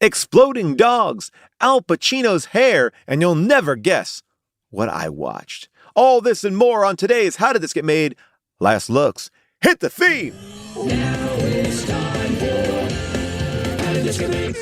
exploding dogs, Al Pacino's hair, and you'll never guess what I watched. All this and more on today's How Did This Get Made? Last Looks. Hit the theme! Now it's time for How Did This Get Made?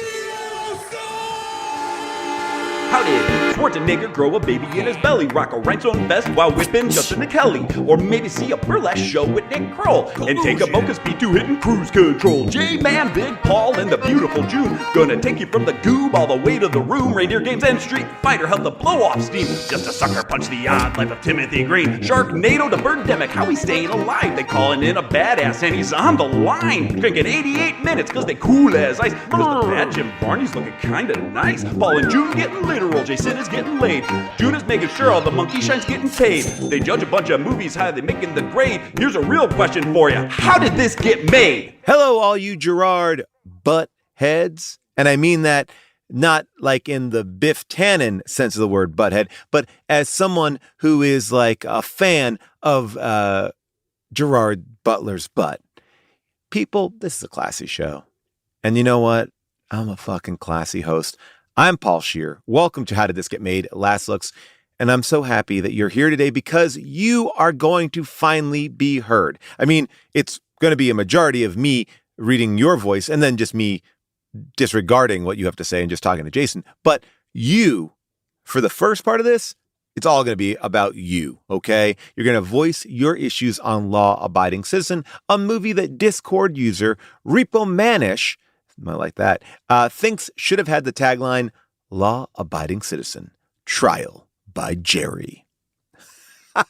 How did Schwarzenegger grow a baby in his belly? Rock a rhinestone vest while whipping Justin to Kelly? Or maybe see a burlesque show with Nick Kroll and take a Boca Speed 2 hitting cruise control. J-Man, Big Paul, and the beautiful June gonna take you from the goob all the way to the room. Reindeer Games and Street Fighter help to blow off steam. Just a sucker punch the odd life of Timothy Green. Sharknado to Birdemic, how he's staying alive. They calling in a badass and he's on the line. Drinking 88 minutes cause they cool as ice. Cause the bad Jim Varney's looking kinda nice. Paul and June getting literal, Jason is getting laid. June is making sure all the monkey shine's getting paid. They judge a bunch of movies, how they making the grade. Here's a real question for you. How did this get made? Hello, all you Gerard butt heads. And I mean that not like in the Biff Tannen sense of the word butthead, but as someone who is like a fan of Gerard Butler's butt. People, this is a classy show. And you know what? I'm a fucking classy host. I'm Paul Scheer. Welcome to How Did This Get Made? Last Looks. And I'm so happy that you're here today because you are going to finally be heard. I mean, it's going to be a majority of me reading your voice and then just me disregarding what you have to say and just talking to Jason. But you, for the first part of this, it's all going to be about you, okay? You're going to voice your issues on Law Abiding Citizen, a movie that Discord user Repo Manish, I like that, thinks should have had the tagline, Law Abiding Citizen, Trial by Jerry.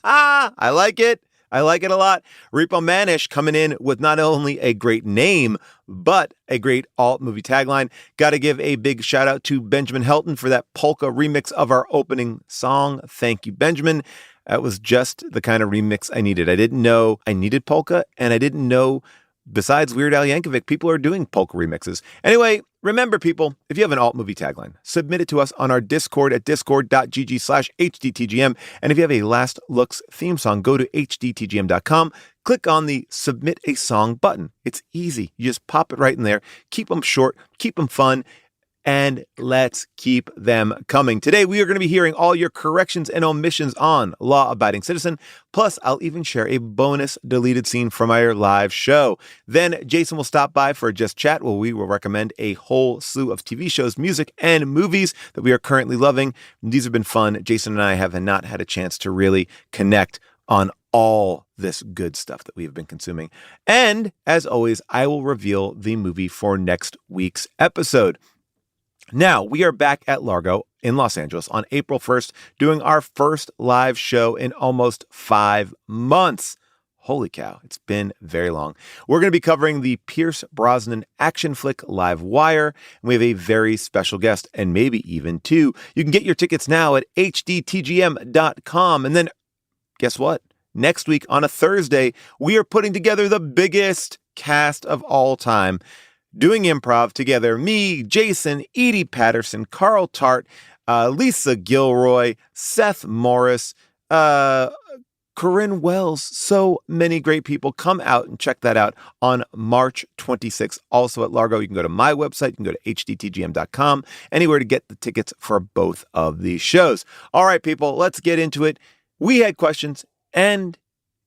I like it. I like it a lot. Repo Manish coming in with not only a great name, but a great alt movie tagline. Got to give a big shout out to Benjamin Helton for that polka remix of our opening song. Thank you, Benjamin. That was just the kind of remix I needed. I didn't know I needed polka, and I didn't know besides Weird Al Yankovic, people are doing polka remixes. Anyway, remember, people, if you have an alt movie tagline, submit it to us on our Discord at discord.gg/hdtgm. And if you have a Last Looks theme song, go to hdtgm.com, click on the Submit a Song button. It's easy. You just pop it right in there. Keep them short, keep them fun, and let's keep them coming. Today, we are going to be hearing all your corrections and omissions on Law Abiding Citizen. Plus, I'll even share a bonus deleted scene from our live show. Then Jason will stop by for a Just Chat, where we will recommend a whole slew of TV shows, music, and movies that we are currently loving. These have been fun. Jason and I have not had a chance to really connect on all this good stuff that we have been consuming. And as always, I will reveal the movie for next week's episode. Now, we are back at Largo in Los Angeles on April 1st, doing our first live show in almost 5 months. Holy cow, it's been very long. We're going to be covering the Pierce Brosnan action flick Live Wire, and we have a very special guest, and maybe even two. You can get your tickets now at hdtgm.com. And then, guess what? Next week on a Thursday, we are putting together the biggest cast of all time, doing improv together. Me, Jason, Edie Patterson, Carl Tart, Lisa Gilroy, Seth Morris, Corinne Wells. So many great people. Come out and check that out on March 26th. Also at Largo, you can go to my website. You can go to hdtgm.com. Anywhere to get the tickets for both of these shows. All right, people, let's get into it. We had questions, and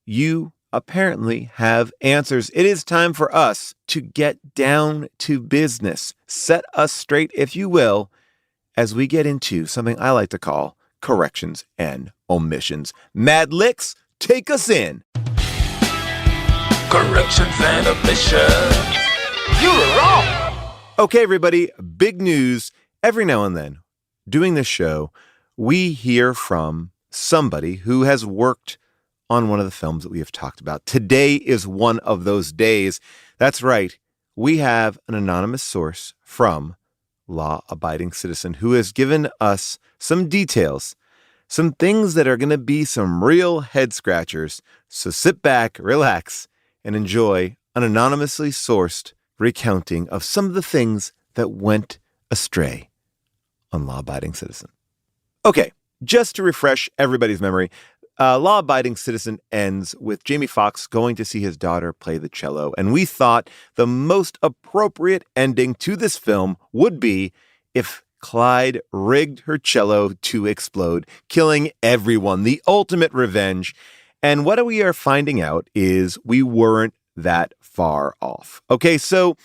you apparently have answers. It is time for us to get down to business. Set us straight, if you will, as we get into something I like to call corrections and omissions. Mad Licks, take us in. Corrections and omissions. You were wrong. Okay, everybody, big news. Every now and then, doing this show, we hear from somebody who has worked on one of the films that we have talked about. Today is one of those days. That's right. We have an anonymous source from Law Abiding Citizen who has given us some details, some things that are going to be some real head scratchers. So sit back, relax, and enjoy an anonymously sourced recounting of some of the things that went astray on Law Abiding Citizen. Okay, just to refresh everybody's memory, Law-Abiding Citizen ends with Jamie Foxx going to see his daughter play the cello. And we thought the most appropriate ending to this film would be if Clyde rigged her cello to explode, killing everyone, the ultimate revenge. And what we are finding out is we weren't that far off. Okay, so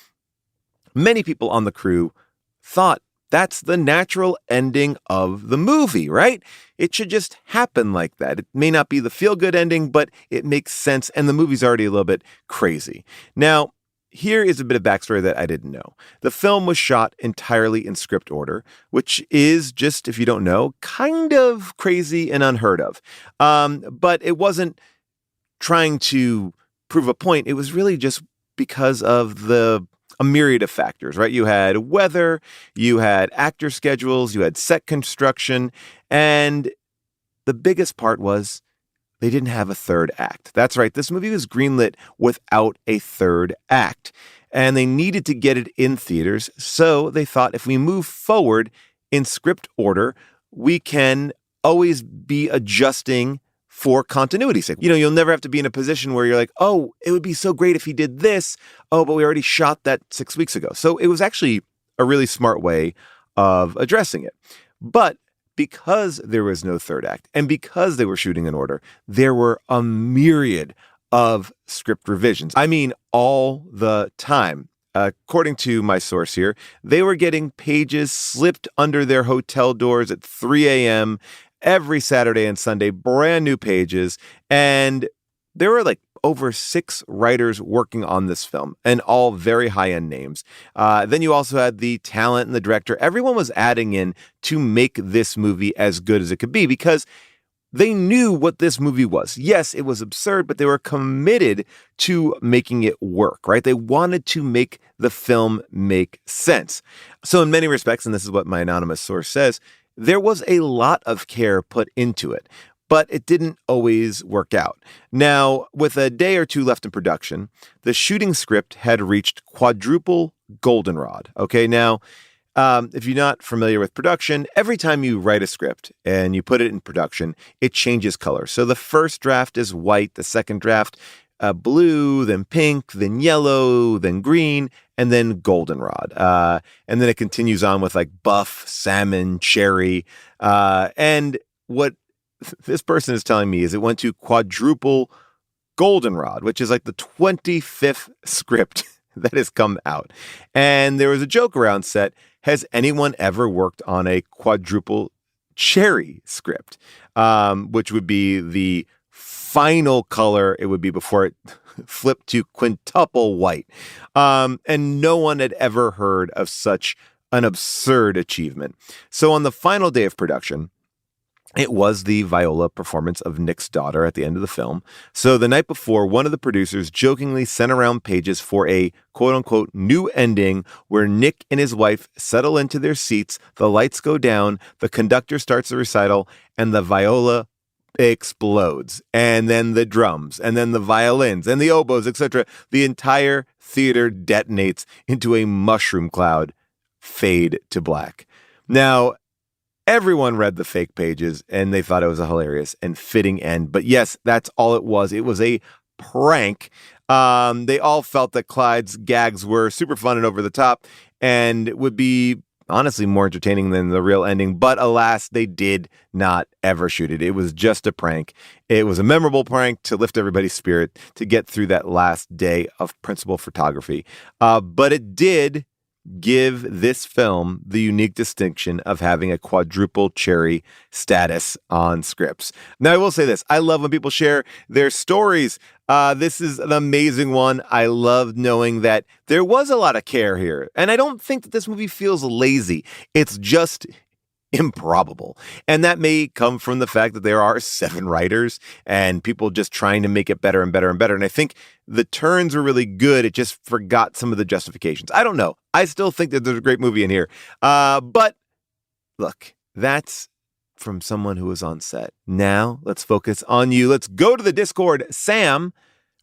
many people on the crew thought that's the natural ending of the movie, right? It should just happen like that. It may not be the feel-good ending, but it makes sense, and the movie's already a little bit crazy. Now, here is a bit of backstory that I didn't know. The film was shot entirely in script order, which is just, if you don't know, kind of crazy and unheard of. But it wasn't trying to prove a point. It was really just because of a myriad of factors, right? You had weather, you had actor schedules, you had set construction, and the biggest part was they didn't have a third act. That's right. This movie was greenlit without a third act, and they needed to get it in theaters. So they thought if we move forward in script order, we can always be adjusting for continuity's sake. You'll never have to be in a position where you're like, oh, it would be so great if he did this. Oh, but we already shot that 6 weeks ago. So it was actually a really smart way of addressing it. But because there was no third act and because they were shooting in order, there were a myriad of script revisions. I mean, all the time. According to my source here, they were getting pages slipped under their hotel doors at 3 a.m. every Saturday and Sunday, brand new pages. And there were like over 6 writers working on this film, and all very high-end names. Then you also had the talent and the director. Everyone was adding in to make this movie as good as it could be because they knew what this movie was. Yes, it was absurd, but they were committed to making it work, right? They wanted to make the film make sense. So in many respects, and this is what my anonymous source says, there was a lot of care put into it, but it didn't always work out. Now, with a day or two left in production, the shooting script had reached quadruple goldenrod. Okay, now, if you're not familiar with production, every time you write a script and you put it in production, it changes color. So the first draft is white, the second draft blue, then pink, then yellow, then green, and then goldenrod. And then it continues on with like buff, salmon, cherry. And what this person is telling me is it went to quadruple goldenrod, which is like the 25th script that has come out. And there was a joke around set. Has anyone ever worked on a quadruple cherry script? Which would be the final color it would be before it flipped to quintuple white. And no one had ever heard of such an absurd achievement. So on the final day of production, it was the viola performance of Nick's daughter at the end of the film. So the night before, one of the producers jokingly sent around pages for a quote-unquote new ending where Nick and his wife settle into their seats, the lights go down, the conductor starts the recital, and the viola explodes. And then the drums, and then the violins, and the oboes, etc. The entire theater detonates into a mushroom cloud, fade to black. Now, everyone read the fake pages and they thought it was a hilarious and fitting end. But yes, that's all it was. It was a prank. They all felt that Clyde's gags were super fun and over the top and would be honestly more entertaining than the real ending. But alas, they did not ever shoot it. It was just a prank. It was a memorable prank to lift everybody's spirit to get through that last day of principal photography. But it did give this film the unique distinction of having a quadruple cherry status on scripts. Now, I will say this. I love when people share their stories. This is an amazing one. I love knowing that there was a lot of care here. And I don't think that this movie feels lazy. It's just improbable. And that may come from the fact that there are 7 writers and people just trying to make it better and better and better. And I think the turns were really good. It just forgot some of the justifications. I don't know. I still think that there's a great movie in here. But look, that's from someone who was on set. Now let's focus on you. Let's go to the Discord. Sam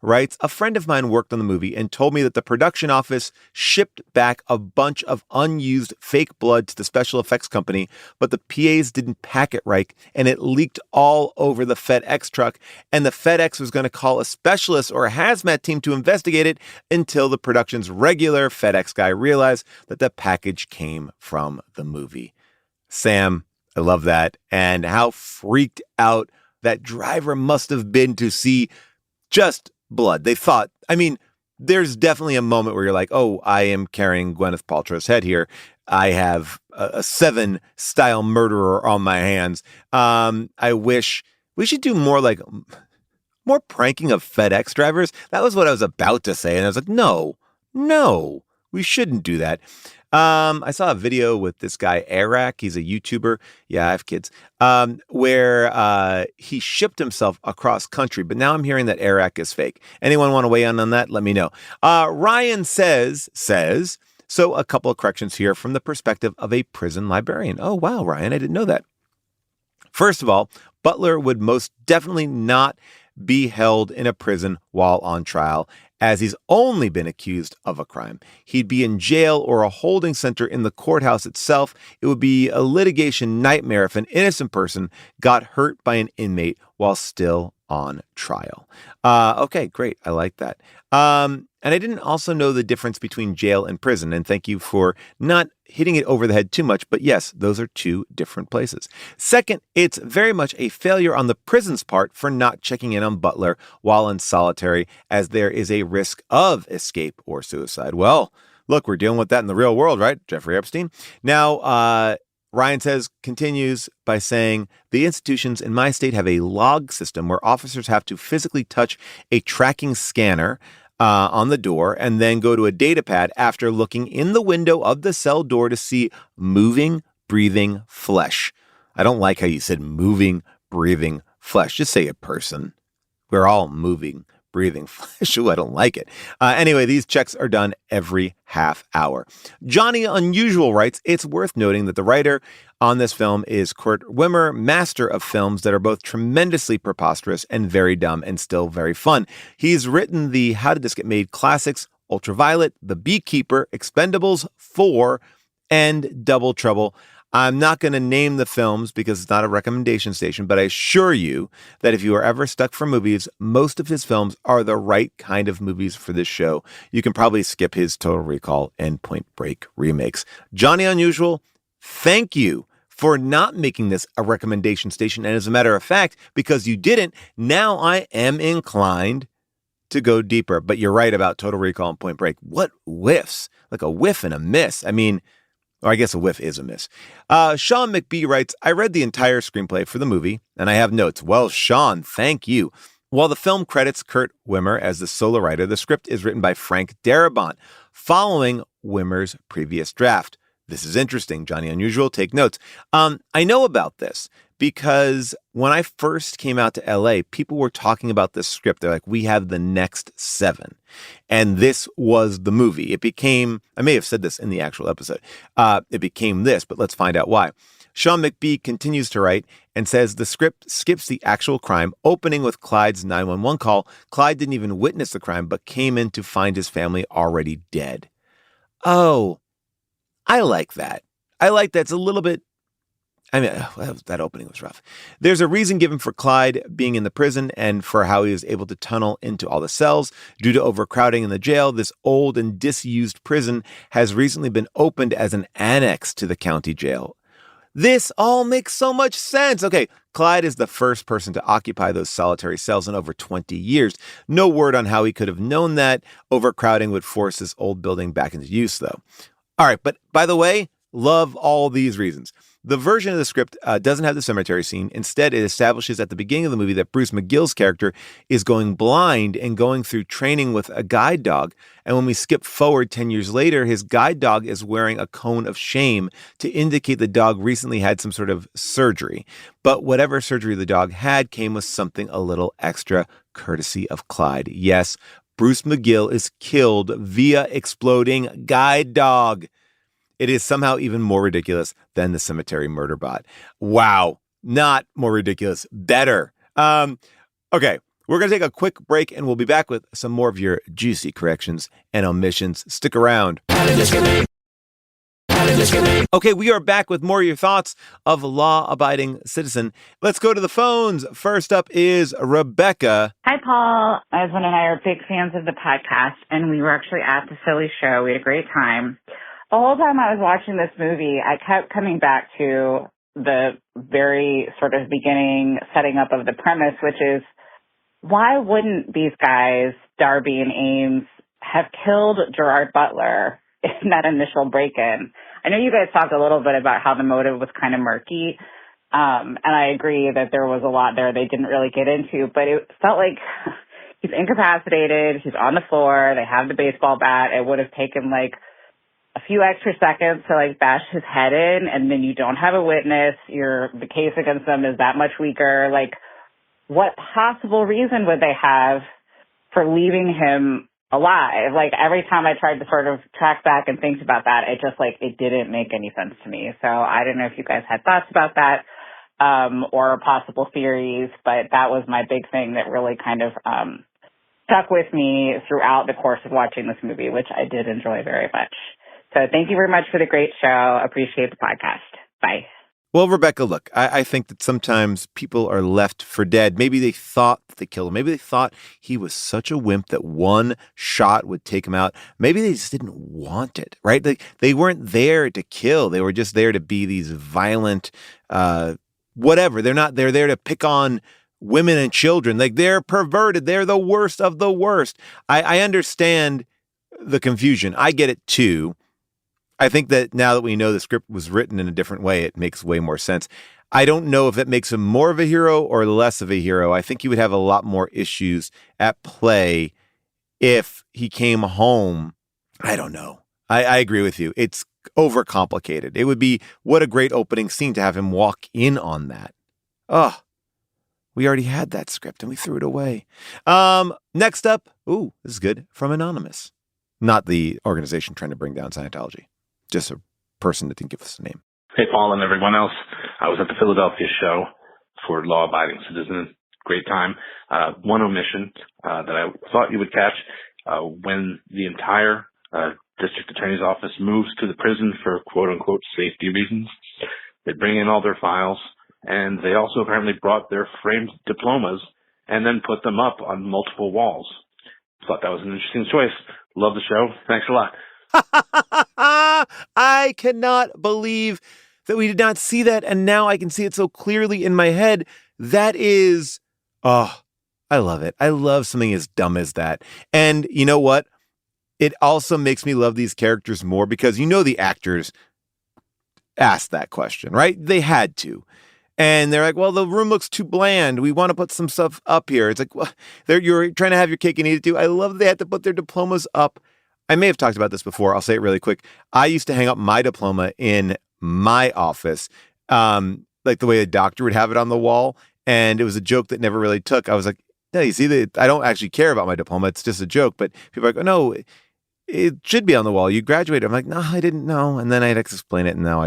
writes, a friend of mine worked on the movie and told me that the production office shipped back a bunch of unused fake blood to the special effects company, but the PAs didn't pack it right and it leaked all over the FedEx truck, and the FedEx was going to call a specialist or a hazmat team to investigate it until the production's regular FedEx guy realized that the package came from the movie. Sam, I love that. And how freaked out that driver must have been to see just blood. They thought, I mean, there's definitely a moment where you're like, oh, I am carrying Gwyneth Paltrow's head here. I have a Seven style murderer on my hands. I wish we should do more pranking of FedEx drivers. That was what I was about to say. And I was like, no, we shouldn't do that. I saw a video with this guy, Eric. He's a YouTuber. Yeah, I have kids. Where he shipped himself across country. But now I'm hearing that Eric is fake. Anyone want to weigh in on that? Let me know. Ryan says, so a couple of corrections here from the perspective of a prison librarian. Oh, wow, Ryan, I didn't know that. First of all, Butler would most definitely not be held in a prison while on trial, as he's only been accused of a crime. He'd be in jail or a holding center in the courthouse itself. It would be a litigation nightmare if an innocent person got hurt by an inmate while still on trial. Okay, great. I like that. And I didn't also know the difference between jail and prison. And thank you for not hitting it over the head too much. But yes, those are two different places. Second, it's very much a failure on the prison's part for not checking in on Butler while in solitary, as there is a risk of escape or suicide. Well, look, we're dealing with that in the real world, right? Jeffrey Epstein. Now, Ryan continues by saying, the institutions in my state have a log system where officers have to physically touch a tracking scanner on the door and then go to a data pad after looking in the window of the cell door to see moving, breathing flesh. I don't like how you said moving, breathing flesh. Just say a person. We're all moving, breathing flesh. Ooh, I don't like it. Anyway, these checks are done every half hour. Johnny Unusual writes, it's worth noting that the writer on this film is Kurt Wimmer, master of films that are both tremendously preposterous and very dumb and still very fun. He's written the How Did This Get Made classics, Ultraviolet, The Beekeeper, Expendables 4, and Double Trouble. I'm not going to name the films because it's not a recommendation station, but I assure you that if you are ever stuck for movies, most of his films are the right kind of movies for this show. You can probably skip his Total Recall and Point Break remakes. Johnny Unusual, thank you for not making this a recommendation station. And as a matter of fact, because you didn't, now I am inclined to go deeper. But you're right about Total Recall and Point Break. What whiffs? Like a whiff and a miss. I mean, or I guess a whiff is a miss. Sean McBee writes, I read the entire screenplay for the movie, and I have notes. Well, Sean, thank you. While the film credits Kurt Wimmer as the solo writer, the script is written by Frank Darabont, following Wimmer's previous draft. This is interesting. Johnny Unusual, take notes. I know about this because when I first came out to LA, people were talking about this script. They're like, we have the next 7. And this was the movie. It became, I may have said this in the actual episode, it became this, but let's find out why. Sean McBee continues to write and says the script skips the actual crime, opening with Clyde's 911 call. Clyde didn't even witness the crime, but came in to find his family already dead. Oh, I like that. I like that. It's a little bit, I mean, that opening was rough. There's a reason given for Clyde being in the prison and for how he was able to tunnel into all the cells. Due to overcrowding in the jail, this old and disused prison has recently been opened as an annex to the county jail. This all makes so much sense. Okay, Clyde is the first person to occupy those solitary cells in over 20 years. No word on how he could have known that. Overcrowding would force this old building back into use, though. All right, but by the way, love all these reasons. The version of the script doesn't have the cemetery scene. Instead, it establishes at the beginning of the movie that Bruce McGill's character is going blind and going through training with a guide dog. And when we skip forward 10 years later, his guide dog is wearing a cone of shame to indicate the dog recently had some sort of surgery. But whatever surgery the dog had came with something a little extra, courtesy of Clyde. Yes, Bruce McGill is killed via exploding guide dog. It is somehow even more ridiculous than the cemetery murder bot. Wow. Not more ridiculous. Better. Okay. We're going to take a quick break, and we'll be back with some more of your juicy corrections and omissions. Stick around. Okay, we are back with more of your thoughts of a law-abiding citizen. Let's go to the phones. First up is Rebecca. Hi, Paul. My husband and I are big fans of the podcast, and we were actually at the Philly show. We had a great time. The whole time I was watching this movie, I kept coming back to the very sort of beginning setting up of the premise, which is, why wouldn't these guys, Darby and Ames, have killed Gerard Butler in that initial break-in? I know you guys talked a little bit about how the motive was kind of murky, and I agree that there was a lot there they didn't really get into, but it felt like he's incapacitated, he's on the floor, they have the baseball bat, it would have taken like a few extra seconds to like bash his head in, and then you don't have a witness, the case against them is that much weaker. Like, what possible reason would they have for leaving him alive? Like, every time I tried to sort of track back and think about that, it didn't make any sense to me. So I don't know if you guys had thoughts about that, or possible theories, but that was my big thing that really kind of stuck with me throughout the course of watching this movie, which I did enjoy very much. So thank you very much for the great show. Appreciate the podcast. Bye. Well, Rebecca, look, I think that sometimes people are left for dead. Maybe they thought that they killed him. Maybe they thought he was such a wimp that one shot would take him out. Maybe they just didn't want it, right? They weren't there to kill. They were just there to be these violent, whatever. They're there to pick on women and children. Like, they're perverted. They're the worst of the worst. I understand the confusion. I get it too. I think that now that we know the script was written in a different way, it makes way more sense. I don't know if it makes him more of a hero or less of a hero. I think he would have a lot more issues at play if he came home. I don't know. I agree with you. It's overcomplicated. It would be, what a great opening scene to have him walk in on that. Oh, we already had that script and we threw it away. Next up, ooh, this is good, from Anonymous. Not the organization trying to bring down Scientology. Just a person that didn't give us a name. Hey, Paul and everyone else. I was at the Philadelphia show for Law Abiding Citizen. Great time. One omission that I thought you would catch, when the entire district attorney's office moves to the prison for quote-unquote safety reasons, they bring in all their files, and they also apparently brought their framed diplomas and then put them up on multiple walls. Thought that was an interesting choice. Love the show. Thanks a lot. I cannot believe that we did not see that, and now I can see it so clearly in my head. That is, I love it. I love something as dumb as that. And you know what? It also makes me love these characters more because the actors asked that question, right? They had to. And they're like, well, the room looks too bland. We want to put some stuff up here. It's like, well, you're trying to have your cake and eat it too. I love that they had to put their diplomas up. I may have talked about this before. I'll say it really quick. I used to hang up my diploma in my office, like the way a doctor would have it on the wall. And it was a joke that never really took. I was like, yeah, you see, I don't actually care about my diploma. It's just a joke. But people are like, oh, no, it should be on the wall. You graduated. I'm like, no, I didn't know. And then I had to explain it. And now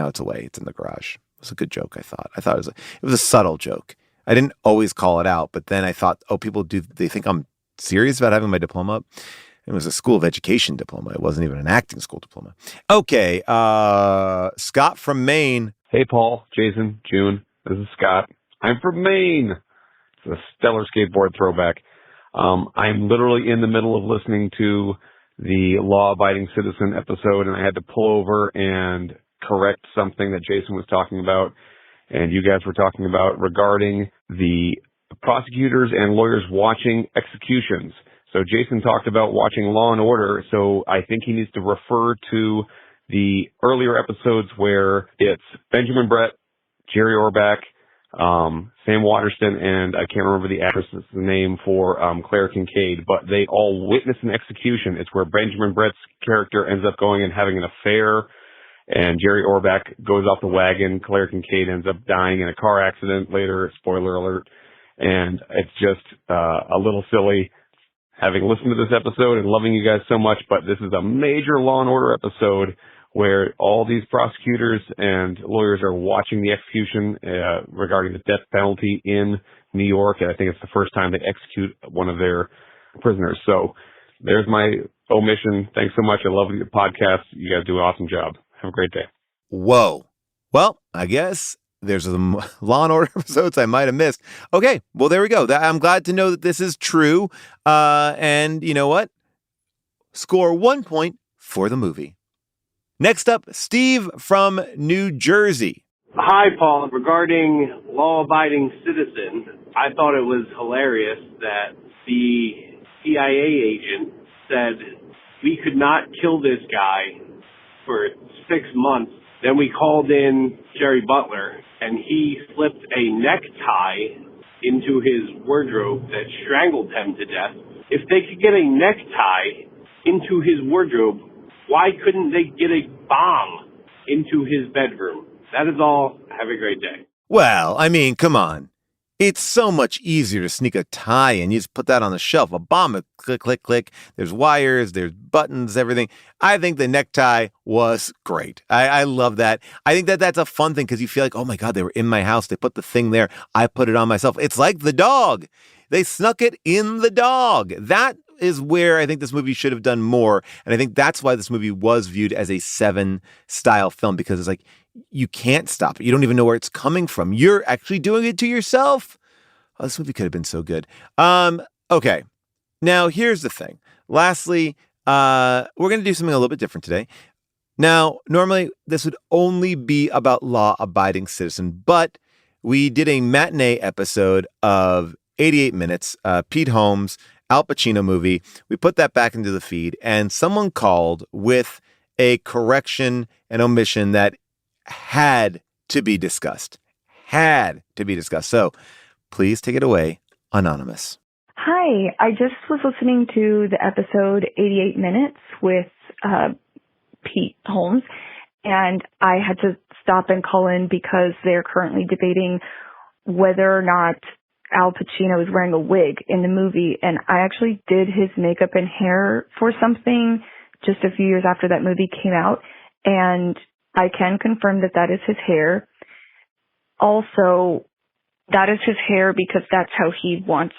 it's away. It's in the garage. It was a good joke, I thought. It was a subtle joke. I didn't always call it out. But then I thought, oh, they think I'm serious about having my diploma up? It was a School of Education diploma. It wasn't even an acting school diploma. Okay, Scott from Maine. Hey, Paul, Jason, June. This is Scott. I'm from Maine. It's a stellar skateboard throwback. I'm literally in the middle of listening to the Law-Abiding Citizen episode, and I had to pull over and correct something that Jason was talking about, and you guys were talking about regarding the prosecutors and lawyers watching executions. So Jason talked about watching Law and Order, so I think he needs to refer to the earlier episodes where it's Benjamin Brett, Jerry Orbach, Sam Waterston, and I can't remember the actress's name for Claire Kincaid, but they all witness an execution. It's where Benjamin Brett's character ends up going and having an affair, and Jerry Orbach goes off the wagon. Claire Kincaid ends up dying in a car accident later, spoiler alert, and it's just a little silly. Having listened to this episode and loving you guys so much, but this is a major Law and Order episode where all these prosecutors and lawyers are watching the execution regarding the death penalty in New York, and I think it's the first time they execute one of their prisoners. So there's my omission. Thanks so much. I love the podcast. You guys do an awesome job. Have a great day. Whoa. Well, I guess there's some Law and Order episodes I might have missed. Okay, well, there we go. I'm glad to know that this is true. And you know what? Score 1 point for the movie. Next up, Steve from New Jersey. Hi, Paul. Regarding law-abiding citizen, I thought it was hilarious that the CIA agent said we could not kill this guy for 6 months. Then we called in Jerry Butler, and he slipped a necktie into his wardrobe that strangled him to death. If they could get a necktie into his wardrobe, why couldn't they get a bomb into his bedroom? That is all. Have a great day. Well, I mean, come on. It's so much easier to sneak a tie in. You just put that on the shelf. A bomb, click, click, click. There's wires, there's buttons, everything. I think the necktie was great. I love that. I think that that's a fun thing because you feel like, oh my God, they were in my house. They put the thing there. I put it on myself. It's like the dog. They snuck it in the dog. That is where I think this movie should have done more. And I think that's why this movie was viewed as a 7 style film, because it's like, you can't stop it. You don't even know where it's coming from. You're actually doing it to yourself. Oh, this movie could have been so good. Okay. Now, here's the thing. Lastly, we're going to do something a little bit different today. Now, normally, this would only be about Law-Abiding Citizen, but we did a matinee episode of 88 Minutes, Pete Holmes, Al Pacino movie. We put that back into the feed, and someone called with a correction and omission that had to be discussed. So please take it away, Anonymous. Hi, I just was listening to the episode 88 Minutes with Pete Holmes, and I had to stop and call in because they're currently debating whether or not Al Pacino is wearing a wig in the movie, and I actually did his makeup and hair for something just a few years after that movie came out, and I can confirm that that is his hair. Also, that is his hair because that's how he wants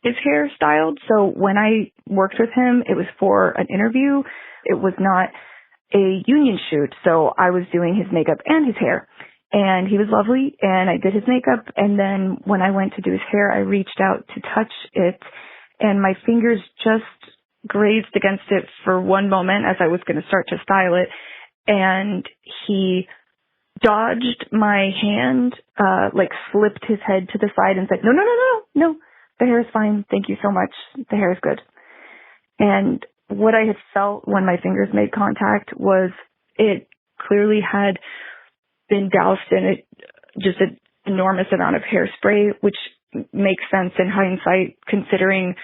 his hair styled. So when I worked with him, it was for an interview. It was not a union shoot. So I was doing his makeup and his hair. And he was lovely, and I did his makeup. And then when I went to do his hair, I reached out to touch it, and my fingers just grazed against it for one moment as I was going to start to style it. And he dodged my hand, slipped his head to the side and said, no, the hair is fine. Thank you so much. The hair is good. And what I had felt when my fingers made contact was it clearly had been doused in just an enormous amount of hairspray, which makes sense in hindsight considering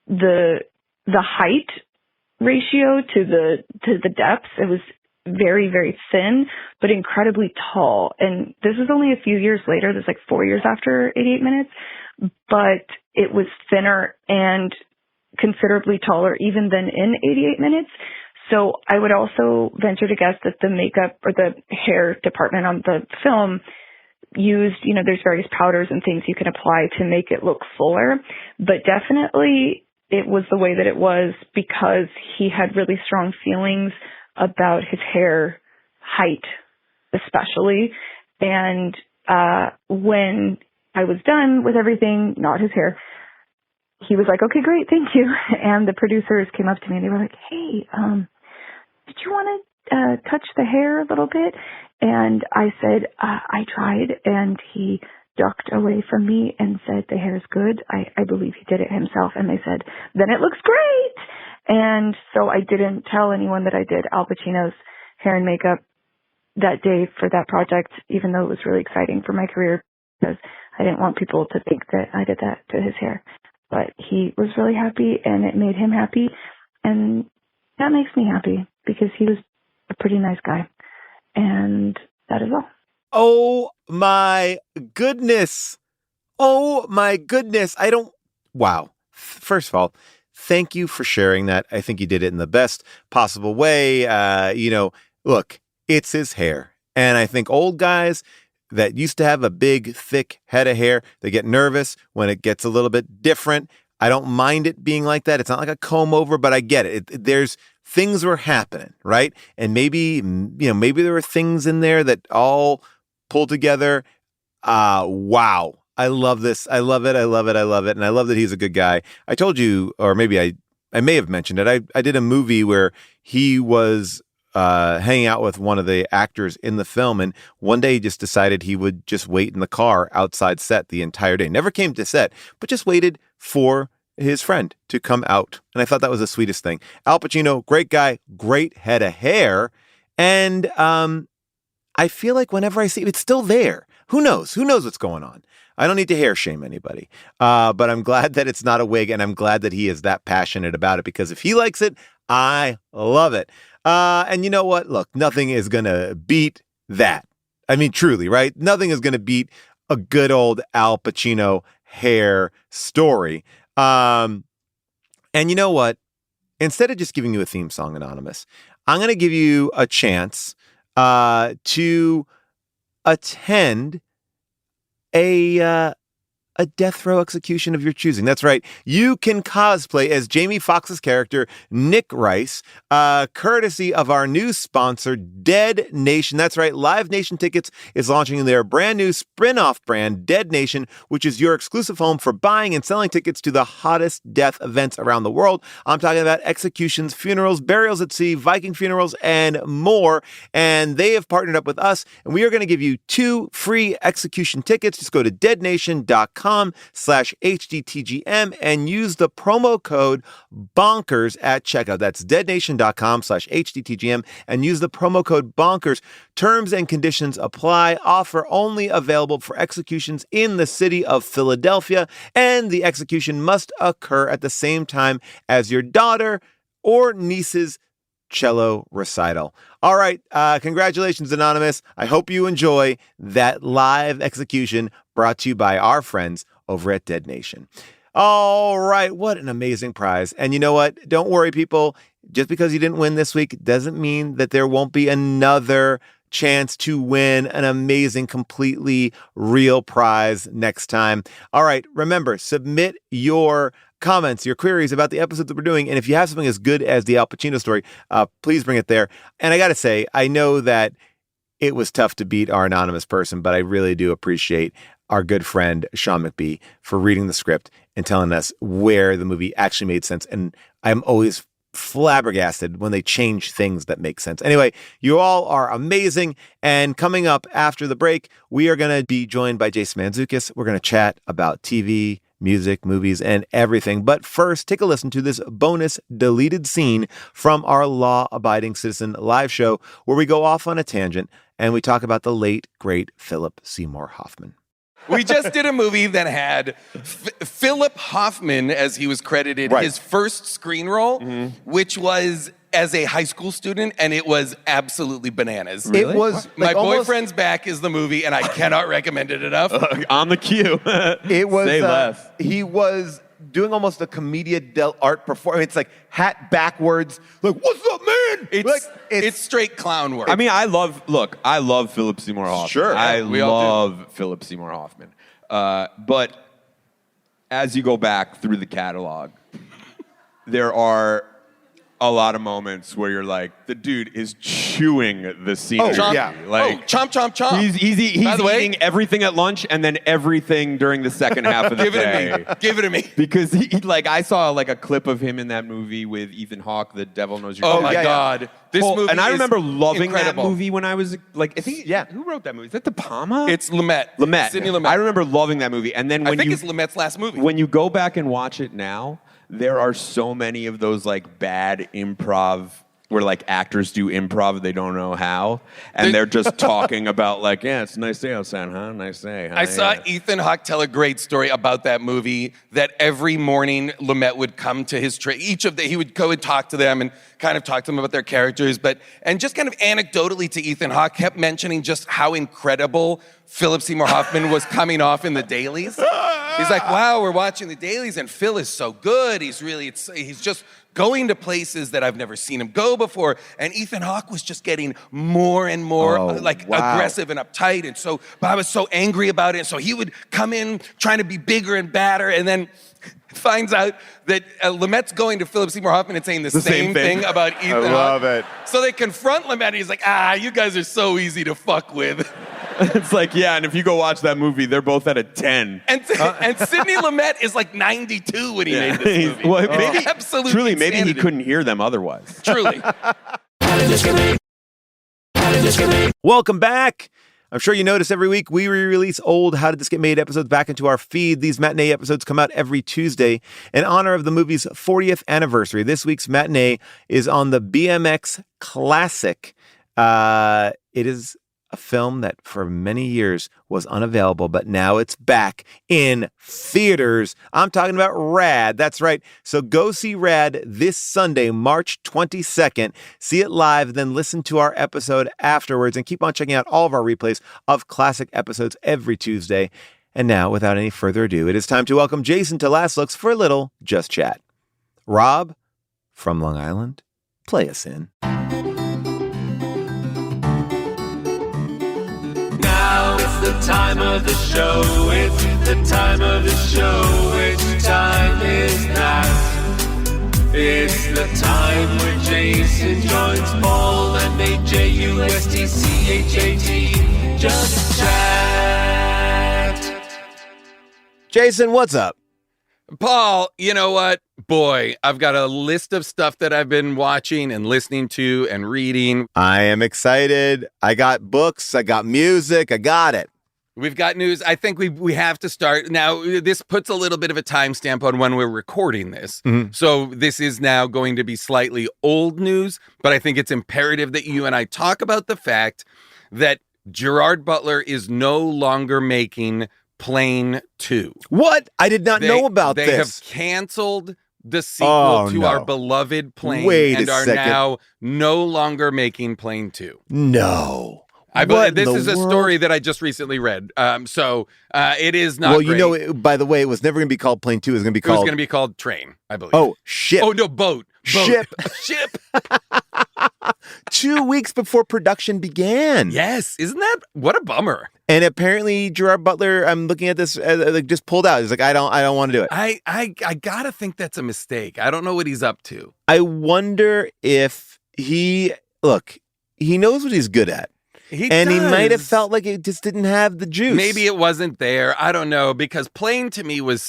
the height ratio to the depth. It was very, very thin, but incredibly tall. And this is only a few years later. This is like 4 years after 88 Minutes, but it was thinner and considerably taller even than in 88 Minutes. So I would also venture to guess that the makeup or the hair department on the film used, there's various powders and things you can apply to make it look fuller, but definitely it was the way that it was because he had really strong feelings about his hair height, especially. And when I was done with everything, not his hair, he was like, okay, great, thank you. And the producers came up to me and they were like, hey, did you want to touch the hair a little bit? And I said, I tried. And he ducked away from me and said, the hair is good. I believe he did it himself. And they said, then it looks great. And so I didn't tell anyone that I did Al Pacino's hair and makeup that day for that project, even though it was really exciting for my career, because I didn't want people to think that I did that to his hair. But he was really happy, and it made him happy, and that makes me happy because he was a pretty nice guy. And that is all. Oh my goodness. Wow. First of all, thank you for sharing that. I think you did it in the best possible way. Look, it's his hair. And I think old guys, that used to have a big, thick head of hair. They get nervous when it gets a little bit different. I don't mind it being like that. It's not like a comb over, but I get it. There's things were happening, right? And maybe there were things in there that all pulled together. Wow. I love this. I love it. I love it. I love it. And I love that he's a good guy. I told you, or maybe I may have mentioned it. I did a movie where he was hanging out with one of the actors in the film, and one day he just decided he would just wait in the car outside set the entire day. Never came to set, but just waited for his friend to come out. And I thought that was the sweetest thing. Al Pacino, great guy, great head of hair. And I feel like whenever I see it, it's still there. Who knows? Who knows what's going on? I don't need to hair shame anybody. But I'm glad that it's not a wig, and I'm glad that he is that passionate about it, because if he likes it, I love it. And you know what? Look, nothing is going to beat that. I mean, truly, right? Nothing is going to beat a good old Al Pacino hair story. And you know what? Instead of just giving you a theme song, Anonymous, I'm going to give you a chance to attend a death row execution of your choosing. That's right. You can cosplay as Jamie Foxx's character, Nick Rice, courtesy of our new sponsor, Dead Nation. That's right. Live Nation Tickets is launching their brand new spin-off brand, Dead Nation, which is your exclusive home for buying and selling tickets to the hottest death events around the world. I'm talking about executions, funerals, burials at sea, Viking funerals, and more. And they have partnered up with us, and we are going to give you 2 free execution tickets. Just go to deadnation.com/HDTGM and use the promo code BONKERS at checkout. That's deadnation.com/HDTGM and use the promo code BONKERS. Terms and conditions apply. Offer only available for executions in the city of Philadelphia, and the execution must occur at the same time as your daughter or niece's cello recital. All right. Congratulations, Anonymous. I hope you enjoy that live execution brought to you by our friends over at Dead Nation. All right. What an amazing prize. And you know what? Don't worry, people. Just because you didn't win this week doesn't mean that there won't be another chance to win an amazing, completely real prize next time. All right. Remember, submit your comments, your queries about the episodes that we're doing. And if you have something as good as the Al Pacino story, please bring it there. And I got to say, I know that it was tough to beat our anonymous person, but I really do appreciate our good friend Sean McBee for reading the script and telling us where the movie actually made sense. And I'm always flabbergasted when they change things that make sense. Anyway, you all are amazing. And coming up after the break, we are going to be joined by Jason Mantzoukas. We're going to chat about TV, music, movies, and everything. But first, take a listen to this bonus deleted scene from our Law Abiding Citizen live show, where we go off on a tangent and we talk about the late, great Philip Seymour Hoffman. We just did a movie that had Philip Hoffman, as he was credited, Right. his first screen role, which was as a high school student, and it was absolutely bananas. It was My like almost- Boyfriend's Back is the movie, and I cannot recommend it enough. On the queue. It was Say less. he was doing almost a commedia dell'arte performance. It's like hat backwards, like "What's up, man?" It's, like it's straight clown work. I mean, I love Philip Seymour Hoffman. Sure. I Yeah, we all love Philip Seymour Hoffman. But as you go back through the catalog, there are a lot of moments where you're like, the dude is chewing the scenery. Oh, yeah. Like, chomp, chomp, chomp. he's By the way- eating everything at lunch and then everything during the second half of the Give it day. to me. Give it to me. Because he like I saw like a clip of him in that movie with Ethan Hawke, The Devil Knows Your Oh, Name. my yeah, yeah. God. This movie And I is remember loving incredible. that movie when I was like, I think, Yeah. who wrote that movie? Is that De Palma? It's Lumet. Lumet. Sidney Lumet. I remember loving that movie. And then I when think you it's Lumet's last movie. when you go back and watch it now, there are so many of those like bad improv where like actors do improv, they don't know how, and they're just talking about like, yeah, it's a nice day outside, huh? Nice day. Huh? I saw Yeah. Ethan Hawke tell a great story about that movie, that every morning Lumet would come to his he would go and talk to them and kind of talk to them about their characters, and just kind of anecdotally to Ethan Hawke kept mentioning just how incredible Philip Seymour Hoffman was coming off in the dailies. He's like, wow, we're watching the dailies and Phil is so good. He's just going to places that I've never seen him go before. And Ethan Hawke was just getting more and more aggressive and uptight. And so I was so angry about it. And so he would come in trying to be bigger and badder. And then finds out that Lumet's going to Philip Seymour Hoffman and saying the same thing about Ethan Hawke. I love it. So they confront Lumet and he's like, you guys are so easy to fuck with. It's like, yeah, and if you go watch that movie, they're both at a 10. And Sidney Lumet is like 92 when he made this movie. Well, maybe, absolutely truly, maybe he insanity. couldn't hear them otherwise. Truly. Welcome back. I'm sure you notice every week we re-release old How Did This Get Made episodes back into our feed. These matinee episodes come out every Tuesday in honor of the movie's 40th anniversary. This week's matinee is on the BMX classic. It is a film that for many years was unavailable, but now it's back in theaters. I'm talking about Rad. That's right. So go see Rad this Sunday, March 22nd. See it live, then listen to our episode afterwards, and keep on checking out all of our replays of classic episodes every Tuesday. And now, without any further ado, it is time to welcome Jason to Last Looks for a little Just Chat. Rob, from Long Island, play us in. Now it's the time of the show. It's the time of the show. Which time is that? It's the time where Jason joins Paul and AJUSTCHAT. Just chat. Jason, what's up? Paul, you know what? Boy, I've got a list of stuff that I've been watching and listening to and reading. I am excited. I got books. I got music. I got it. We've got news. I think we have to start. Now, this puts a little bit of a timestamp on when we're recording this. Mm-hmm. So this is now going to be slightly old news, but I think it's imperative that you and I talk about the fact that Gerard Butler is no longer making Plane 2. What? I did not know about this. this. They have canceled the sequel to our beloved Plane and are now no longer making Plane 2. No. I believe this is a story that I just recently read. So it is not great. Well, you know, by the way, it was never going to be called Plane 2. It was going to be called... It was going to be called Train, I believe. Oh, ship. Oh, no, boat. Ship. Ship. 2 weeks before production began. Yes. Isn't that... What a bummer. And apparently Gerard Butler, I'm looking at this, just pulled out. He's like, I don't want to do it. I gotta think that's a mistake. I don't know what he's up to. I wonder if he knows what he's good at. He might have felt like it just didn't have the juice. Maybe it wasn't there. I don't know, because Plane to me was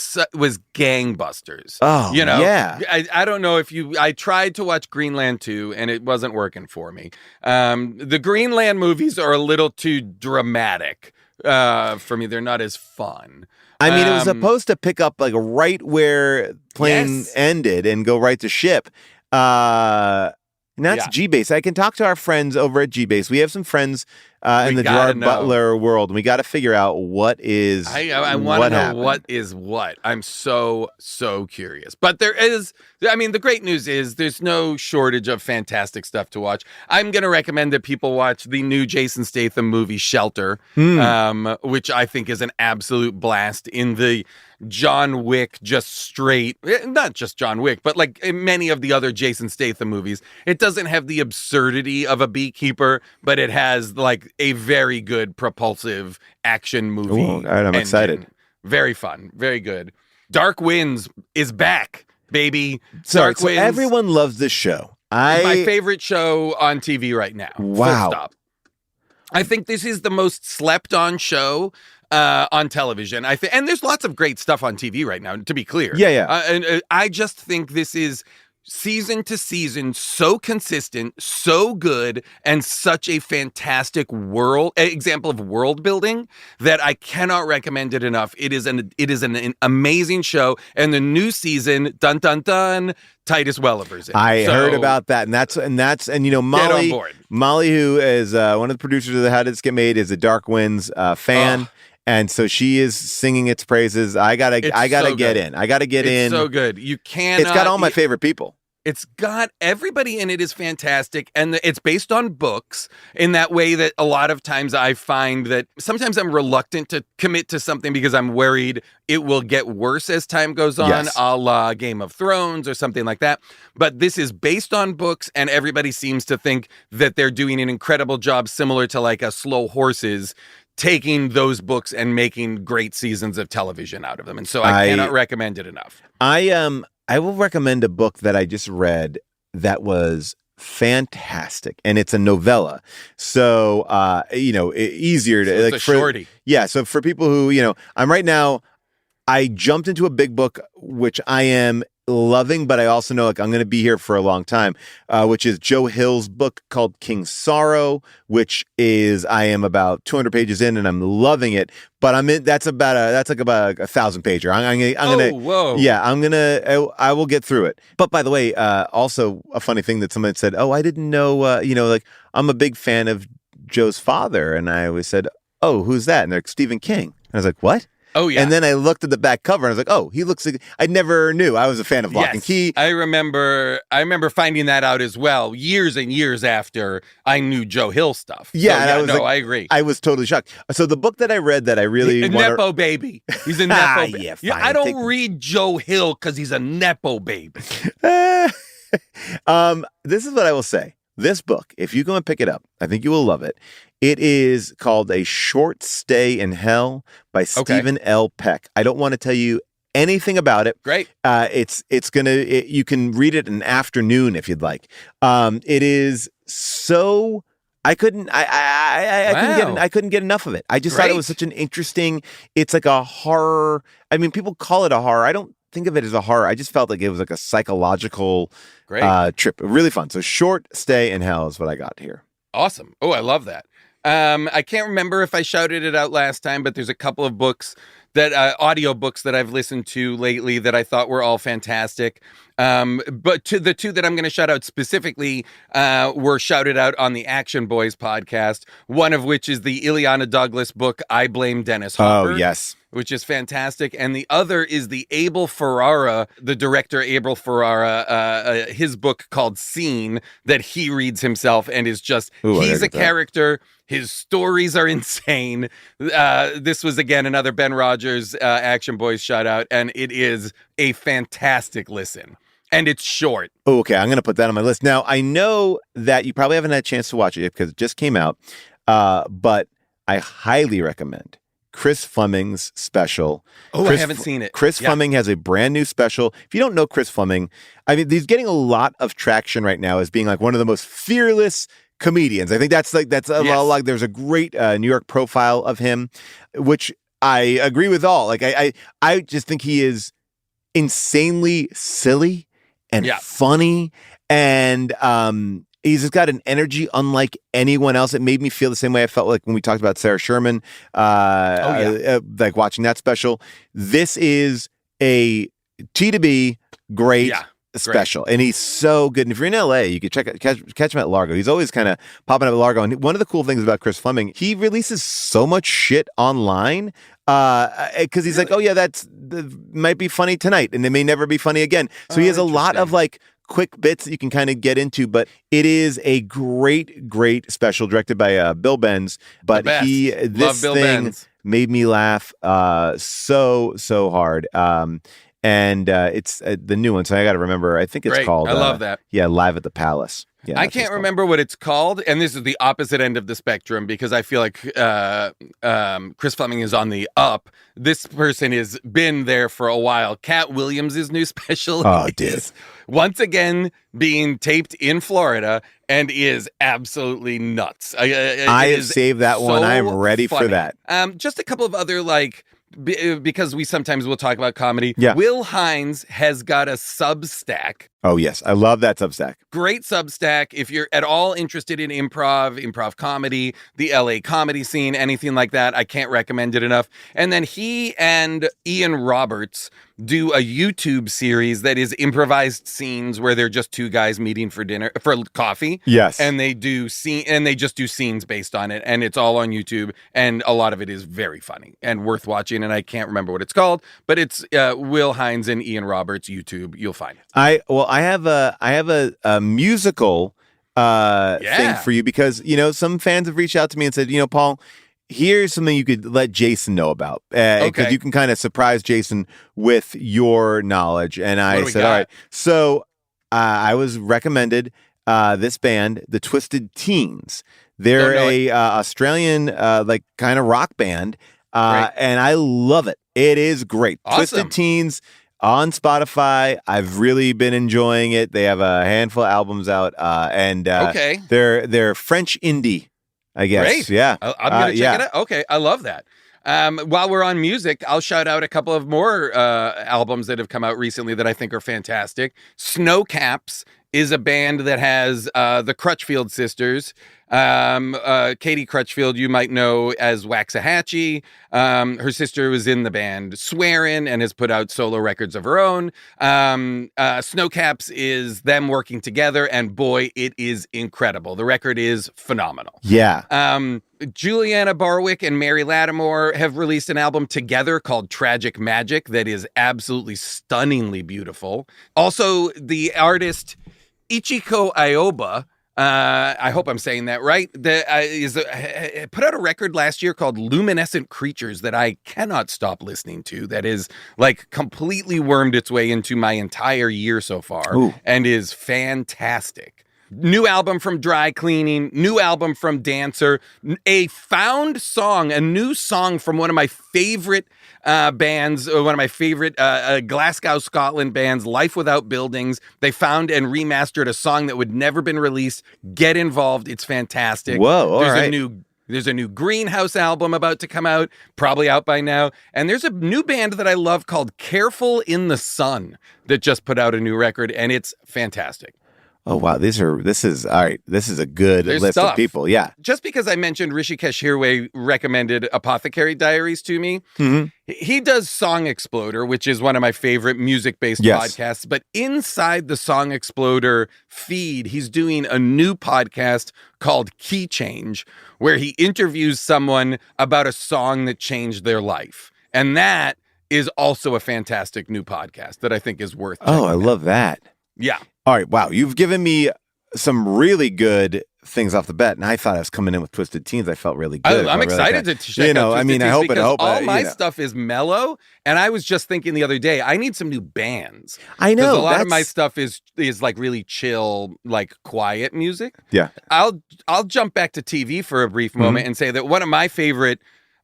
gangbusters. Oh, you know? yeah. I don't know if I tried to watch Greenland 2 and it wasn't working for me. The Greenland movies are a little too dramatic for me. They're not as fun. I mean, it was supposed to pick up like right where Plane ended and go right to ship. And that's G-Base. I can talk to our friends over at G-Base. We have some friends in the Gerard Butler world, and we got to figure out what is I want to know happened. what is what. I'm so curious. But there is, I mean, the great news is there's no shortage of fantastic stuff to watch. I'm going to recommend that people watch the new Jason Statham movie, Shelter, which I think is an absolute blast in the John Wick, not just John Wick, but like in many of the other Jason Statham movies. It doesn't have the absurdity of a beekeeper, but it has like a very good propulsive action movie. Ooh, all right, I'm excited. Very fun. Very good. Dark Winds is back, baby. So Winds. everyone loves this show. My favorite show on TV right now. Wow. Full stop. I think this is the most slept on show on television. And there's lots of great stuff on TV right now, to be clear. Yeah. And I just think this is season to season so consistent, so good, and such a fantastic example of world building that I cannot recommend it enough. It is an amazing show, and the new season, dun dun dun, Titus Welliver's in. I heard about that, and you know, Molly, who is one of the producers of the How Did This Get Made, is a Dark Winds fan. And so she is singing its praises. I gotta get in. I gotta get in. It's so good. You cannot. It's got all my favorite people. It's got everybody in it is fantastic, and it's based on books in that way that a lot of times I find that sometimes I'm reluctant to commit to something because I'm worried it will get worse as time goes on, Yes. a la Game of Thrones or something like that. But this is based on books, and everybody seems to think that they're doing an incredible job, similar to like a Slow Horses, taking those books and making great seasons of television out of them. And so I cannot recommend it enough. I will recommend a book that I just read that was fantastic, and it's a novella. So, easier to So it's a shorty. Yeah. So for people who, I'm right now, I jumped into a big book, which I am loving, but I also know I'm going to be here for a long time, which is Joe Hill's book called King Sorrow, which is, I am about 200 pages in and I'm loving it, but that's about a 1,000 pager. I will get through it. But by the way, also a funny thing that someone said, I didn't know, I'm a big fan of Joe's father. And I always said, who's that? And they're like, Stephen King. And I was like, what? Oh, yeah. And then I looked at the back cover and I was like, he looks like, I never knew. I was a fan of Lock and Key. I remember finding that out as well, years and years after I knew Joe Hill stuff. Yeah, I agree. I was totally shocked. So the book that I read that I really Nepo baby. He's a Nepo baby. Yeah, fine. I don't read Joe Hill because he's a Nepo baby. This is what I will say. This book, if you go and pick it up, I think you will love it. It is called A Short Stay in Hell by Stephen L. Peck. I don't want to tell you anything about it. Great. You can read it in an afternoon if you'd like. It is so I couldn't get enough of it. I just thought it was such an interesting. It's like a horror. I mean, people call it a horror. I don't think of it as a horror. I just felt like it was like a psychological trip. Really fun. So Short Stay in Hell is what I got here. Awesome. Oh, I love that. I can't remember if I shouted it out last time, but there's a couple of books that audio books that I've listened to lately that I thought were all fantastic. But to the two that I'm going to shout out specifically were shouted out on the Action Boys podcast, one of which is the Ileana Douglas book, I Blame Dennis Hopper. Oh, yes. Which is fantastic. And the other is the Abel Ferrara, the director Abel Ferrara, his book called Scene that he reads himself and is just, he's a character. His stories are insane. This was, again, another Ben Rogers Action Boys shout out, and it is a fantastic listen. And it's short. Oh, okay, I'm going to put that on my list. Now, I know that you probably haven't had a chance to watch it yet because it just came out, but I highly recommend Chris Fleming's special. I haven't seen it. Chris Fleming has a brand new special. If you don't know Chris Fleming, I mean, he's getting a lot of traction right now as being like one of the most fearless comedians. I think that's a lot. There's a great New York profile of him, which I agree with all. Like I just think he is insanely silly and funny, and he's just got an energy unlike anyone else. It made me feel the same way I felt like when we talked about Sarah Sherman, like watching that special. This is a T2B great special, and he's so good. And if you're in LA, you can catch him at Largo. He's always kind of popping up at Largo. And one of the cool things about Chris Fleming, he releases so much shit online because he's like, that might be funny tonight, and it may never be funny again. So he has a lot of like quick bits that you can kind of get into, but it is a great special directed by Bill Benz. But this thing made me laugh so hard. And it's the new one, so I got to remember. I think it's called. I love that. Yeah, Live at the Palace. Yeah, I can't remember what it's called, and this is the opposite end of the spectrum because I feel like Chris Fleming is on the up. This person has been there for a while. Katt Williams' new special is once again being taped in Florida and is absolutely nuts. I have saved that one. I am ready for that. Just a couple of other because we sometimes will talk about comedy. Yeah. Will Hines has got a Substack. Oh, yes. I love that Substack. Great Substack. If you're at all interested in improv comedy, the LA comedy scene, anything like that, I can't recommend it enough. And then he and Ian Roberts do a YouTube series that is improvised scenes where they're just two guys meeting for coffee. Yes. And they just do scenes based on it. And it's all on YouTube. And a lot of it is very funny and worth watching. And I can't remember what it's called, but it's Will Hines and Ian Roberts YouTube. You'll find it. I I have a musical thing for you because, some fans have reached out to me and said, Paul, here's something you could let Jason know about. Because you can kind of surprise Jason with your knowledge. And I said, all right. So I was recommended this band, the Twisted Teens. They're a Australian kind of rock band. And I love it. It is great. Awesome. Twisted Teens on Spotify. I've really been enjoying it. They have a handful of albums out, and they're French indie, I guess. Great. Yeah, I'm gonna check it out. Okay, I love that. While we're on music, I'll shout out a couple of more albums that have come out recently that I think are fantastic. Snowcaps is a band that has the Crutchfield sisters. Katie Crutchfield, you might know as Waxahachie. Her sister was in the band Swearin' and has put out solo records of her own. Snowcaps is them working together, and boy, it is incredible. The record is phenomenal. Yeah. Juliana Barwick and Mary Lattimore have released an album together called Tragic Magic that is absolutely stunningly beautiful. Also, the artist Ichiko Aoba, I hope I'm saying that right, put out a record last year called Luminescent Creatures that I cannot stop listening to, that is completely wormed its way into my entire year so far. And is fantastic. New album from Dry Cleaning, new album from Dancer, a found song, a new song from one of my favorite bands, one of my favorite Glasgow, Scotland bands, Life Without Buildings. They found and remastered a song that would never been released. Get involved. It's fantastic. Whoa, There's a new Greenhouse album about to come out, probably out by now. And there's a new band that I love called Careful in the Sun that just put out a new record, and it's fantastic. Oh, wow. This is all right. This is a good list of people. Yeah. Just because I mentioned Rishikesh Hirway recommended Apothecary Diaries to me, he does Song Exploder, which is one of my favorite music-based podcasts. But inside the Song Exploder feed, he's doing a new podcast called Key Change, where he interviews someone about a song that changed their life. And that is also a fantastic new podcast that I think is worth checking out. Love that. Yeah. All right. Wow. You've given me some really good things off the bat, and I thought I was coming in with Twisted Teens. I felt really good. I'm excited to check out Twisted Teens. I hope all my stuff is mellow, and I was just thinking the other day, I need some new bands. I know. Because a lot of my stuff is really chill, quiet music. Yeah. I'll jump back to TV for a brief moment and say that one of my favorite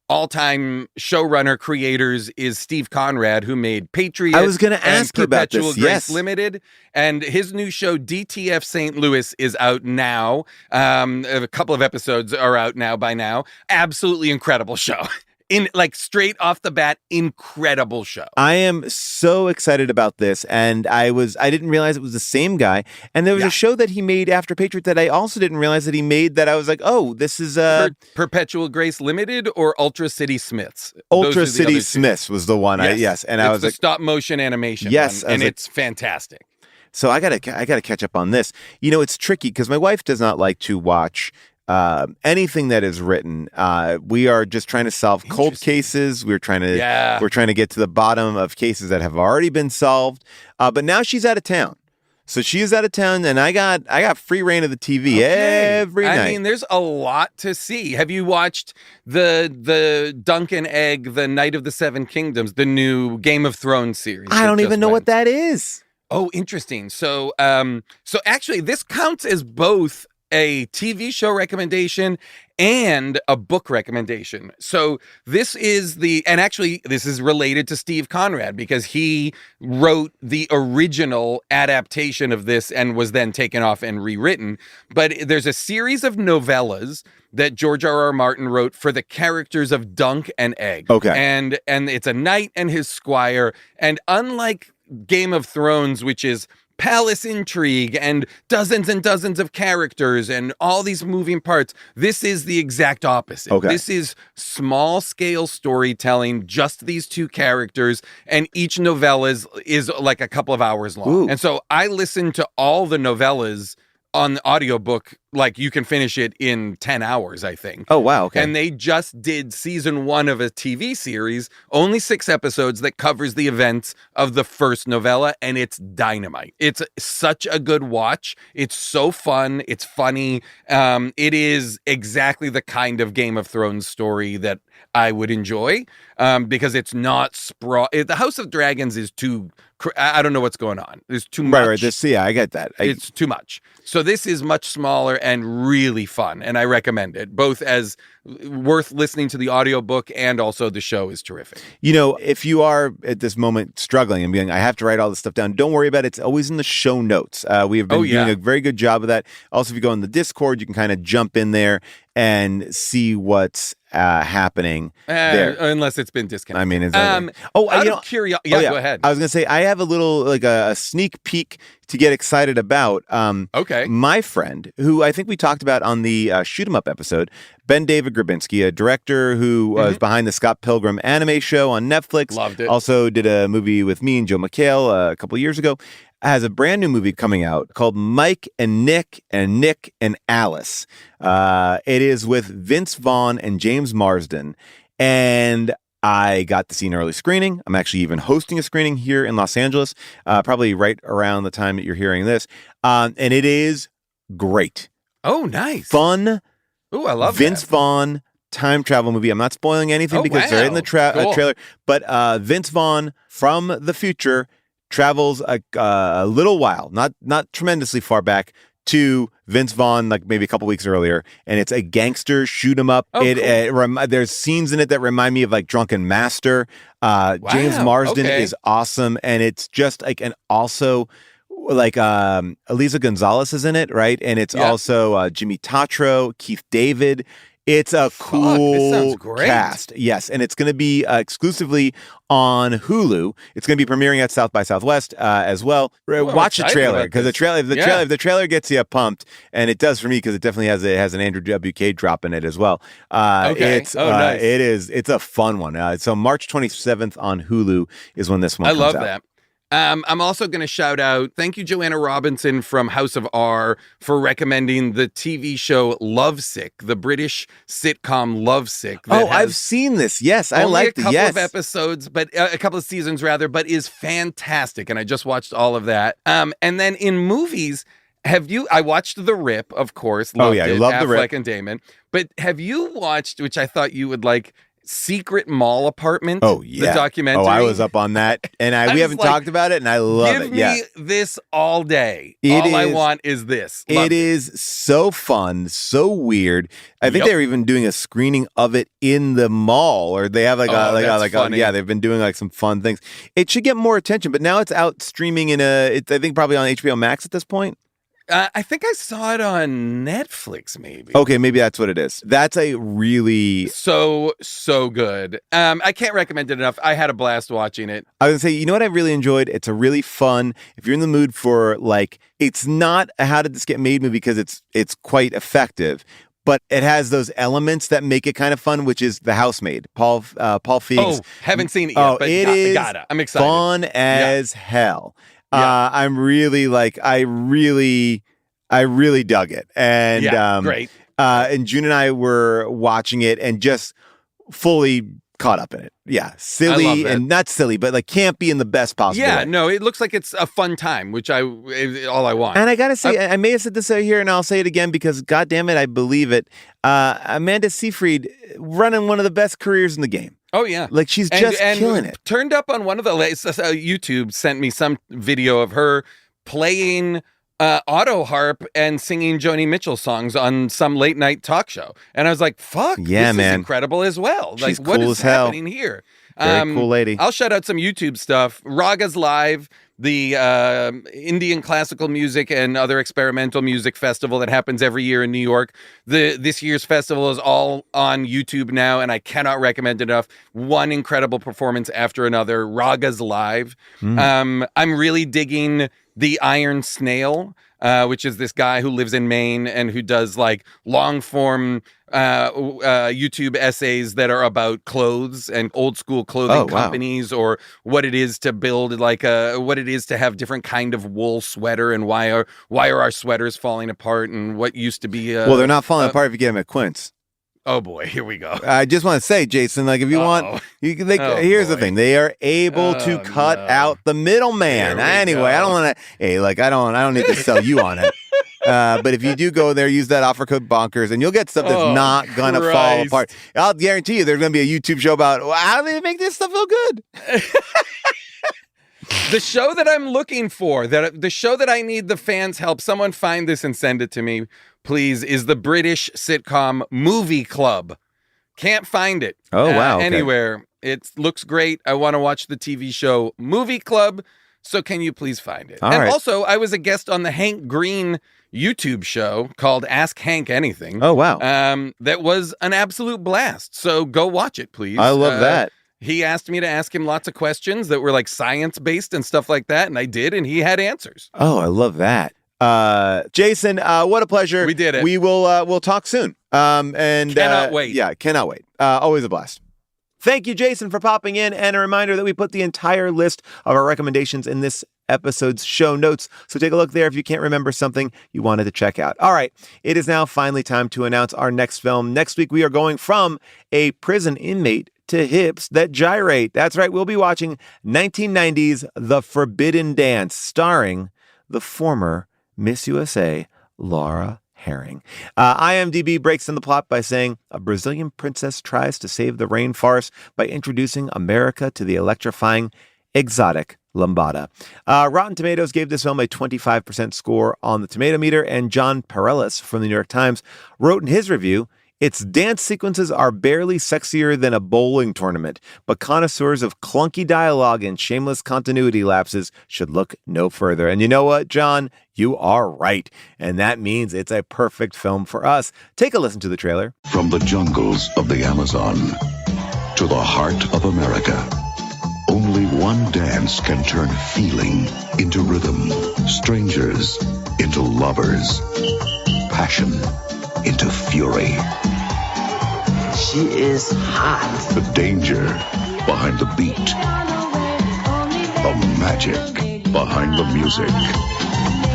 all-time showrunner creators is Steve Conrad, who made Patriot. I was going to ask you about Perpetual this. Grace Yes. Limited, and his new show DTF St. Louis is out now. A couple of episodes are out now by now. Absolutely incredible show. Straight off the bat, incredible show. I am so excited about this, and I didn't realize it was the same guy. And there was a show that he made after Patriot that I also didn't realize that he made, that I was like, oh, this is Perpetual Grace Limited or Ultra City Smiths. Ultra City Smiths was the one. Yes. And I was like, stop motion animation. Yes, one, and it's fantastic. So I gotta catch up on this. It's tricky because my wife does not like to watch anything that is written. We are just trying to solve cold cases. We're trying to get to the bottom of cases that have already been solved. But now she's out of town. So she is out of town, and I got free reign of the TV every night. I mean, there's a lot to see. Have you watched the Dunk and Egg, The Night of the Seven Kingdoms, the new Game of Thrones series? I don't even know what that is. Oh, interesting. So actually, this counts as both a TV show recommendation and a book recommendation. So this is related to Steve Conrad because he wrote the original adaptation of this and was then taken off and rewritten. But there's a series of novellas that George R.R. Martin wrote for the characters of Dunk and Egg. Okay. And it's a knight and his squire. And unlike Game of Thrones, which is palace intrigue and dozens of characters and all these moving parts, this is the exact opposite. Okay. This is small scale storytelling, just these two characters, and each novella is like a couple of hours long. Ooh. And so I listened to all the novellas on the audiobook like you can finish it in 10 hours, I think. Oh, wow. Okay. And they just did season 1 of a TV series, only 6 episodes, that covers the events of the first novella, and it's dynamite. It's such a good watch. It's so fun. It's funny. It is exactly the kind of Game of Thrones story that I would enjoy, because it's not the House of Dragons is too. I don't know what's going on. There's too much. Right. Yeah, I get that. It's too much. So this is much smaller and really fun, and I recommend it, both as worth listening to the audiobook and also the show is terrific. You know, if you are at this moment struggling and being, I have to write all this stuff down, don't worry about it. It's always in the show notes. We have been doing a very good job of that. Also, if you go in the Discord, you can kind of jump in there and see what's happening there. Unless it's been disconnected. I mean, curiosity. Yeah, go ahead. I was going to say, I have a little, like a sneak peek to get excited about. Okay. My friend, who I think we talked about on the Shoot 'em Up episode, Ben David Grabinski, a director who was behind the Scott Pilgrim anime show on Netflix. Loved it. Also did a movie with me and Joe McHale a couple years ago. Has a brand new movie coming out called Mike and Nick and Alice. It is with Vince Vaughn and James Marsden. And I got to see an early screening. I'm actually even hosting a screening here in Los Angeles, probably right around the time that you're hearing this. And it is great. Oh, nice. Fun. Oh, I love Vince Vaughn time travel movie. I'm not spoiling anything because they're in the trailer. But Vince Vaughn from the future travels a little while, not tremendously far back, to Vince Vaughn, like maybe a couple weeks earlier, and it's a gangster shoot 'em up. Oh, there's scenes in it that remind me of like Drunken Master. James Marsden is awesome, and it's just like, and also like Eliza Gonzalez is in it, right? And it's also Jimmy Tatro, Keith David. It's a cool cast. Yes, and it's going to be exclusively on Hulu. It's going to be premiering at South by Southwest as well. Watch the trailer, because the trailer gets you pumped, and it does for me, because it definitely has an Andrew WK drop in it as well. Nice. It's a fun one. So March 27th on Hulu is when this one comes out. I love that. I'm also going to shout out, thank you, Joanna Robinson from House of R, for recommending the TV show Lovesick, the British sitcom Lovesick. I've seen this. Yes, I like it. Only a couple of episodes, but a couple of seasons rather, but is fantastic. And I just watched all of that. And then in movies, I watched The Rip, of course. Loved it. Love The Rip. Affleck and Damon. But have you watched, which I thought you would like, Secret Mall Apartment? Oh, yeah. The documentary. Oh, I was up on that, and we haven't talked about it, and I love it. Give me this all day. I want is this. It is so fun, so weird. I think they're even doing a screening of it in the mall, or they have they've been doing like some fun things. It should get more attention, but now it's out streaming I think probably on HBO Max at this point. I think I saw it on Netflix, maybe. Okay, maybe that's what it is. That's a really... So good. I can't recommend it enough. I had a blast watching it. I was going to say, you know what I really enjoyed? It's a really fun, if you're in the mood for, like, it's not a How Did This Get Made movie, because it's quite effective, but it has those elements that make it kind of fun, which is The Housemaid. Paul Feig's. Oh, haven't seen it yet, but it is I'm excited. Fun as hell. I'm really I really dug it. And great. And June and I were watching it and just fully caught up in it. Yeah. Silly, and not silly, but like campy in the best possible way. No, it looks like it's a fun time, which all I want. And I gotta say, I may have said this out here, and I'll say it again because, God damn it, I believe it. Amanda Seyfried running one of the best careers in the game. Oh, yeah. Like, she's just killing it. Turned up on one of the latest, YouTube sent me some video of her playing auto harp and singing Joni Mitchell songs on some late night talk show. And I was like, fuck, this is incredible as well. She's like, what cool is as hell. happening here? Very cool lady. I'll shout out some YouTube stuff. Ragas Live, the Indian classical music and other experimental music festival that happens every year in New York. This year's festival is all on YouTube now, and I cannot recommend it enough. One incredible performance after another. Ragas Live. I'm really digging the Iron Snail. which is this guy who lives in Maine and who does like long form YouTube essays that are about clothes and old school clothing companies, or what it is to build what it is to have different kind of wool sweater, and why are our sweaters falling apart, and what used to be well, they're not falling apart if you get them at Quince. Oh boy, here we go. I just want to say, Jason, like if you want, here's the thing: they are able to cut out the middleman. Anyway, I don't want to. Hey, like I don't need to sell you on it. But if you do go there, use that offer code bonkers, and you'll get stuff that's not gonna fall apart. I'll guarantee you, there's gonna be a YouTube show about how do they make this stuff feel good. The show that I'm looking for, the show that I need the fans' help, someone find this and send it to me, please, is the British sitcom Movie Club. Can't find it. Oh, wow. Okay. Anywhere. It looks great. I want to watch the TV show Movie Club. So can you please find it? All right. Also, I was a guest on the Hank Green YouTube show called Ask Hank Anything. Oh, wow. That was an absolute blast. So go watch it, please. I love that. He asked me to ask him lots of questions that were like science-based and stuff like that, and I did, and he had answers. Oh, I love that. Jason, what a pleasure. We did it. We will we'll talk soon. And cannot wait. Yeah, cannot wait. Always a blast. Thank you, Jason, for popping in, and a reminder that we put the entire list of our recommendations in this episode's show notes. So take a look there if you can't remember something you wanted to check out. All right, it is now finally time to announce our next film. Next week, we are going from a prison inmate to hips that gyrate. That's right, we'll be watching 1990's The Forbidden Dance, starring the former Miss USA, Laura Herring. IMDb breaks in the plot by saying a Brazilian princess tries to save the rainforest by introducing America to the electrifying exotic lambada. Rotten Tomatoes gave this film a 25% score on the tomato meter, and John Pareles from the New York Times wrote in his review, its dance sequences are barely sexier than a bowling tournament, but connoisseurs of clunky dialogue and shameless continuity lapses should look no further. And you know what, John? You are right. And that means it's a perfect film for us. Take a listen to the trailer. From the jungles of the Amazon to the heart of America, only one dance can turn feeling into rhythm, strangers into lovers, passion into fury. She is hot. The danger behind the beat. The magic behind the music.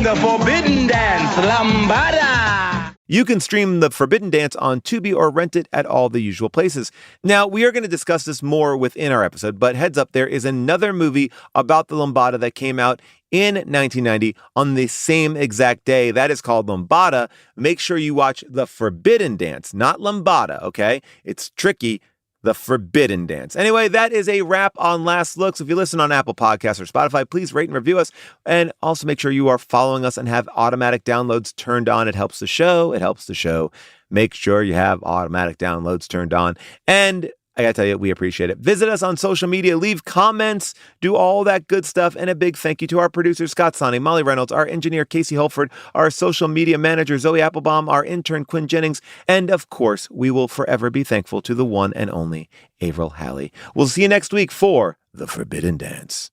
The Forbidden Dance, Lambada. You can stream The Forbidden Dance on Tubi or rent it at all the usual places. Now, we are going to discuss this more within our episode, but heads up, there is another movie about the lambada that came out in 1990 on the same exact day. That is called Lambada. Make sure you watch The Forbidden Dance, not Lambada, okay? It's tricky. The Forbidden Dance. Anyway, that is a wrap on Last Looks. If you listen on Apple Podcasts or Spotify, please rate and review us. And also make sure you are following us and have automatic downloads turned on. It helps the show. It helps the show. Make sure you have automatic downloads turned on. And I gotta tell you, we appreciate it. Visit us on social media, leave comments, do all that good stuff. And a big thank you to our producers, Scott Sonny, Molly Reynolds, our engineer, Casey Holford, our social media manager, Zoe Applebaum, our intern, Quinn Jennings. And of course, we will forever be thankful to the one and only Avril Halley. We'll see you next week for The Forbidden Dance.